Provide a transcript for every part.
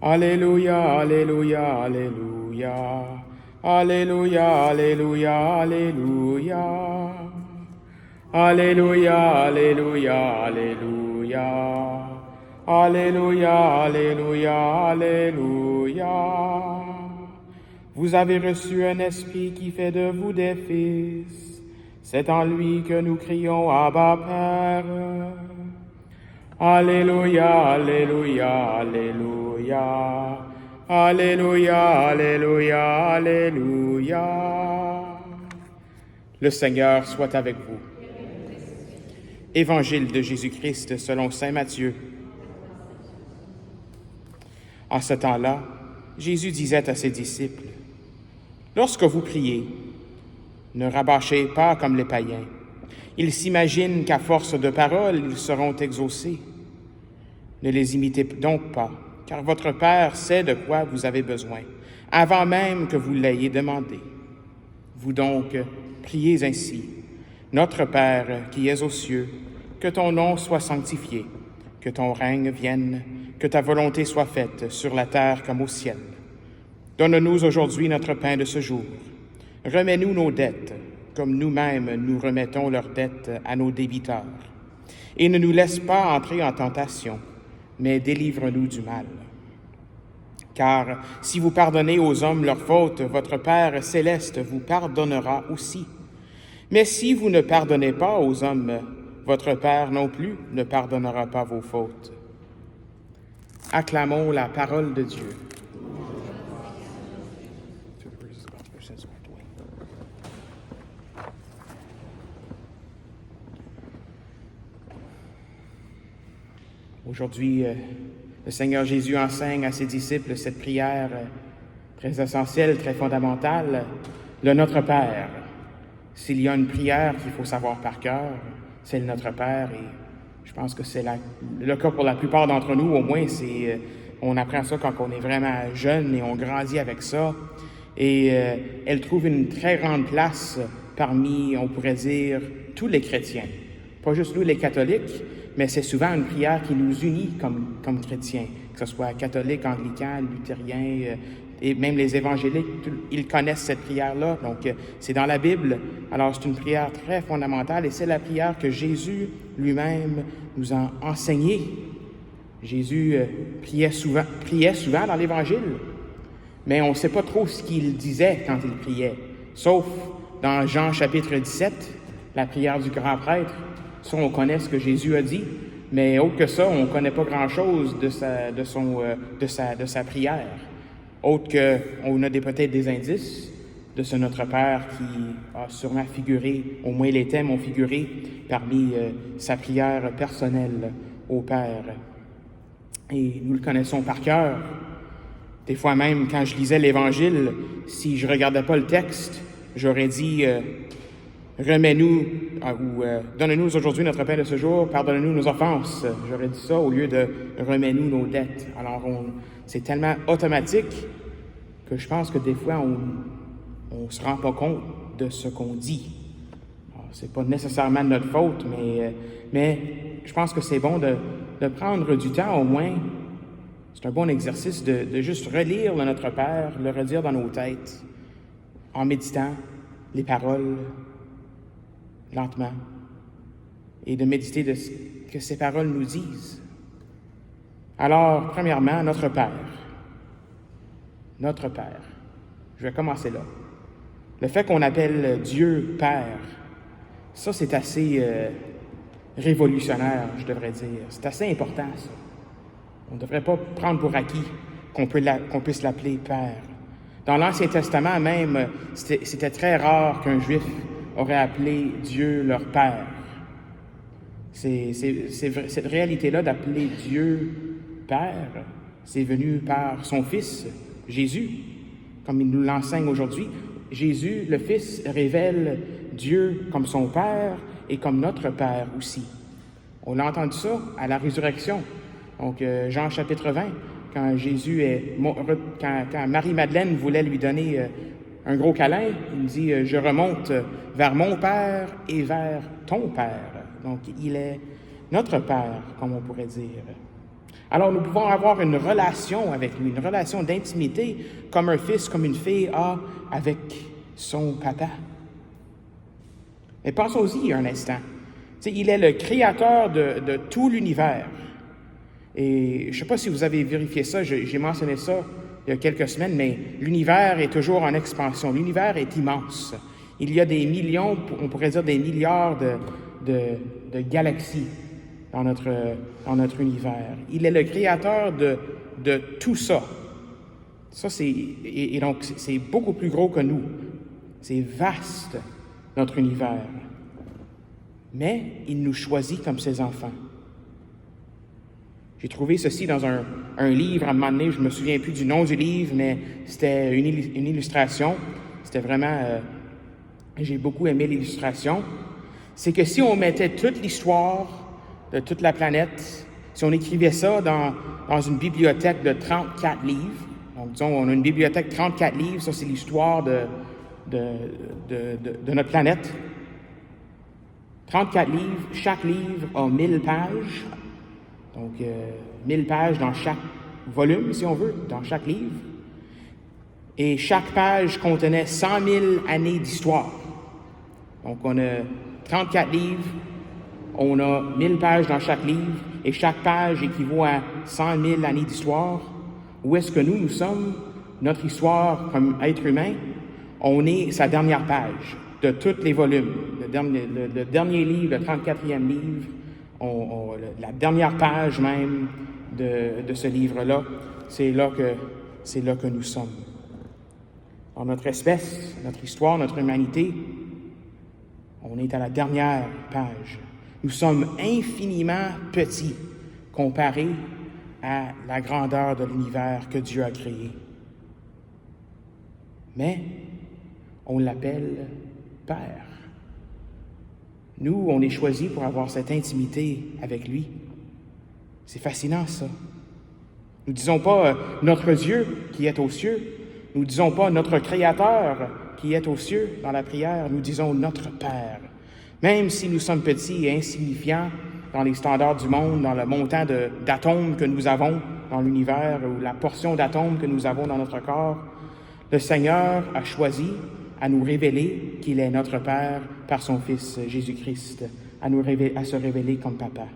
Alléluia, Alléluia, Alléluia. Alléluia, Alléluia, Alléluia. Alléluia, Alléluia, Alléluia. Alléluia, Alléluia, Alléluia. Vous avez reçu un esprit qui fait de vous des fils. C'est en lui que nous crions Abba Père. Alléluia, Alléluia, Alléluia. Alléluia, Alléluia, Alléluia. Le Seigneur soit avec vous. Évangile de Jésus-Christ selon saint Matthieu. En ce temps-là, Jésus disait à ses disciples, « Lorsque vous priez, ne rabâchez pas comme les païens. Ils s'imaginent qu'à force de paroles, ils seront exaucés. Ne les imitez donc pas, car votre Père sait de quoi vous avez besoin, avant même que vous l'ayez demandé. Vous donc, priez ainsi. Notre Père qui es aux cieux, que ton nom soit sanctifié, que ton règne vienne, que ta volonté soit faite sur la terre comme au ciel. Donne-nous aujourd'hui notre pain de ce jour. Remets-nous nos dettes, comme nous-mêmes nous remettons leurs dettes à nos débiteurs. Et ne nous laisse pas entrer en tentation, mais délivre-nous du mal. Car si vous pardonnez aux hommes leurs fautes, votre Père céleste vous pardonnera aussi. Mais si vous ne pardonnez pas aux hommes, votre Père non plus ne pardonnera pas vos fautes. Acclamons la parole de Dieu. Aujourd'hui, le Seigneur Jésus enseigne à ses disciples cette prière très essentielle, très fondamentale, le Notre Père. S'il y a une prière qu'il faut savoir par cœur, c'est le Notre Père, et je pense que c'est le cas pour la plupart d'entre nous, au moins, on apprend ça quand on est vraiment jeune et on grandit avec ça, et elle trouve une très grande place parmi, on pourrait dire, tous les chrétiens. Pas juste nous, les catholiques, mais c'est souvent une prière qui nous unit comme chrétiens, que ce soit catholiques, anglicans, luthériens, et même les évangéliques, ils connaissent cette prière-là. Donc, c'est dans la Bible. Alors, c'est une prière très fondamentale et c'est la prière que Jésus lui-même nous a enseignée. Jésus priait souvent dans l'Évangile, mais on ne sait pas trop ce qu'il disait quand il priait, sauf dans Jean chapitre 17, la prière du grand prêtre. Ça, on connaît ce que Jésus a dit, mais autre que ça, on ne connaît pas grand-chose de sa prière. Autre qu'on a peut-être des indices de ce Notre Père qui a sûrement figuré, au moins les thèmes ont figuré parmi sa prière personnelle au Père. Et nous le connaissons par cœur. Des fois même, quand je lisais l'Évangile, si je ne regardais pas le texte, j'aurais dit remets-nous ou donne-nous aujourd'hui notre pain de ce jour, pardonne-nous nos offenses. J'aurais dit ça au lieu de remets-nous nos dettes. Alors, c'est tellement automatique que je pense que des fois, on ne se rend pas compte de ce qu'on dit. Alors, c'est pas nécessairement de notre faute, mais je pense que c'est bon de prendre du temps au moins. C'est un bon exercice de juste relire le Notre Père, le redire dans nos têtes, en méditant les paroles, lentement, et de méditer de ce que ces paroles nous disent. Alors, premièrement, notre Père. Notre Père. Je vais commencer là. Le fait qu'on appelle Dieu Père, ça, c'est assez révolutionnaire, je devrais dire. C'est assez important, ça. On ne devrait pas prendre pour acquis qu'on puisse l'appeler Père. Dans l'Ancien Testament même, c'était très rare qu'un Juif aurait appelé Dieu leur Père. Cette réalité-là d'appeler Dieu Père, c'est venu par son Fils, Jésus, comme il nous l'enseigne aujourd'hui. Jésus, le Fils, révèle Dieu comme son Père et comme notre Père aussi. On a entendu ça à la résurrection. Donc, Jean chapitre 20, quand Marie-Madeleine voulait lui donner un gros câlin, il dit « Je remonte vers mon Père et vers ton Père ». Donc, il est notre Père, comme on pourrait dire. Alors nous pouvons avoir une relation avec lui, une relation d'intimité, comme un fils, comme une fille a avec son papa. Mais pensons-y un instant. Tu sais, il est le créateur de tout l'univers. Et je ne sais pas si vous avez vérifié ça, j'ai mentionné ça il y a quelques semaines, mais l'univers est toujours en expansion. L'univers est immense. Il y a des millions, on pourrait dire des milliards de galaxies dans notre univers. Il est le créateur de tout ça. Ça, et donc, c'est beaucoup plus gros que nous. C'est vaste, notre univers. Mais il nous choisit comme ses enfants. J'ai trouvé ceci dans un livre à un moment donné, je ne me souviens plus du nom du livre, mais c'était une illustration. C'était vraiment... j'ai beaucoup aimé l'illustration. C'est que si on mettait toute l'histoire de toute la planète, si on écrivait ça dans une bibliothèque de 34 livres, donc disons, on a une bibliothèque de 34 livres, ça c'est l'histoire de notre planète. 34 livres, chaque livre a 1000 pages. Donc, 1000 pages dans chaque volume, si on veut, dans chaque livre. Et chaque page contenait 100 000 années d'histoire. Donc, on a 34 livres, on a 1000 pages dans chaque livre, et chaque page équivaut à 100 000 années d'histoire. Où est-ce que nous sommes, notre histoire comme être humain? On est sa dernière page de tous les volumes. Le dernier livre, le 34e livre, la dernière page même de ce livre-là, c'est là que nous sommes. Dans notre espèce, notre histoire, notre humanité, on est à la dernière page. Nous sommes infiniment petits comparés à la grandeur de l'univers que Dieu a créé. Mais on l'appelle Père. Nous, on est choisis pour avoir cette intimité avec lui. C'est fascinant, ça. Nous ne disons pas notre Dieu qui est aux cieux. Nous ne disons pas notre Créateur qui est aux cieux dans la prière. Nous disons notre Père. Même si nous sommes petits et insignifiants dans les standards du monde, dans le montant d'atomes que nous avons dans l'univers ou la portion d'atomes que nous avons dans notre corps, le Seigneur a choisi à nous révéler qu'il est notre Père par son Fils Jésus-Christ, à se révéler comme Papa.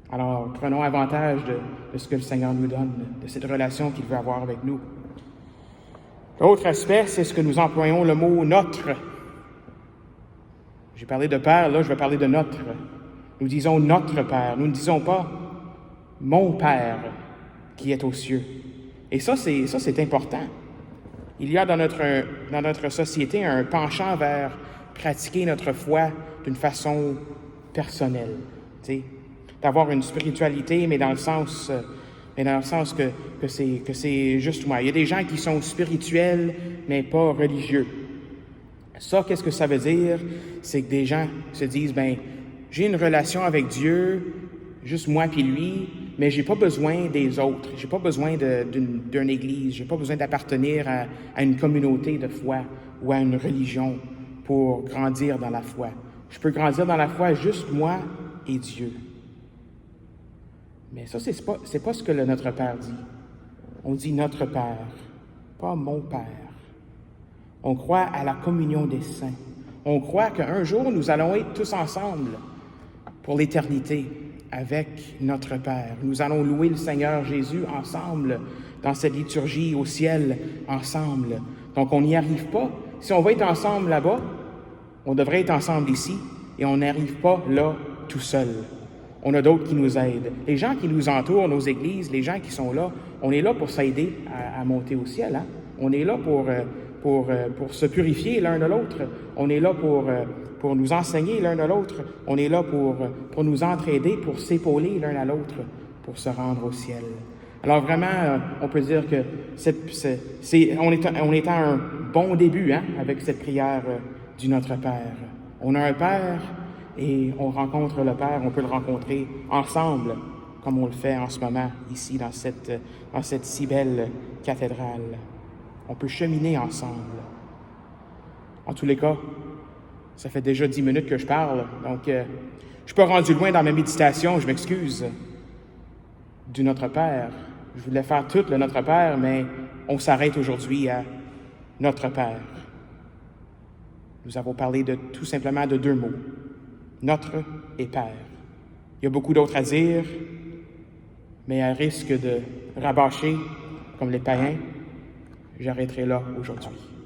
Alors, prenons avantage de ce que le Seigneur nous donne, de cette relation qu'il veut avoir avec nous. L'autre aspect, c'est ce que nous employons le mot « notre ». J'ai parlé de Père, là je vais parler de « notre ». Nous disons « notre Père », nous ne disons pas « mon Père qui est aux cieux ». Et ça, c'est important. Il y a dans notre société un penchant vers pratiquer notre foi d'une façon personnelle, tu sais, d'avoir une spiritualité, mais dans le sens que c'est juste moi. Il y a des gens qui sont spirituels, mais pas religieux. Ça, qu'est-ce que ça veut dire? C'est que des gens se disent, j'ai une relation avec Dieu, juste moi puis lui, mais j'ai pas besoin des autres. J'ai pas besoin d'une église. J'ai pas besoin d'appartenir à une communauté de foi ou à une religion pour grandir dans la foi. Je peux grandir dans la foi juste moi et Dieu. Mais ça, c'est pas ce que notre Père dit. On dit notre Père, pas mon Père. On croit à la communion des saints. On croit qu'un jour, nous allons être tous ensemble pour l'éternité avec notre Père. Nous allons louer le Seigneur Jésus ensemble dans cette liturgie au ciel ensemble. Donc, on n'y arrive pas. Si on va être ensemble là-bas, on devrait être ensemble ici et on n'arrive pas là tout seul. On a d'autres qui nous aident. Les gens qui nous entourent, nos églises, les gens qui sont là, on est là pour s'aider à monter au ciel. Hein? On est là pour se purifier l'un de l'autre. On est là pour nous enseigner l'un de l'autre. On est là pour nous entraider, pour s'épauler l'un à l'autre, pour se rendre au ciel. Alors vraiment, on peut dire que on est à un bon début avec cette prière du Notre Père. On a un Père et on rencontre le Père, on peut le rencontrer ensemble, comme on le fait en ce moment ici dans cette si belle cathédrale. On peut cheminer ensemble. En tous les cas, ça fait déjà 10 minutes que je parle, donc je suis pas rendu loin dans ma méditation, je m'excuse. du Notre Père. Je voulais faire tout le Notre Père, mais on s'arrête aujourd'hui à Notre Père. Nous avons parlé tout simplement de 2 mots, Notre et Père. Il y a beaucoup d'autres à dire, mais à risque de rabâcher comme les païens, j'arrêterai là aujourd'hui.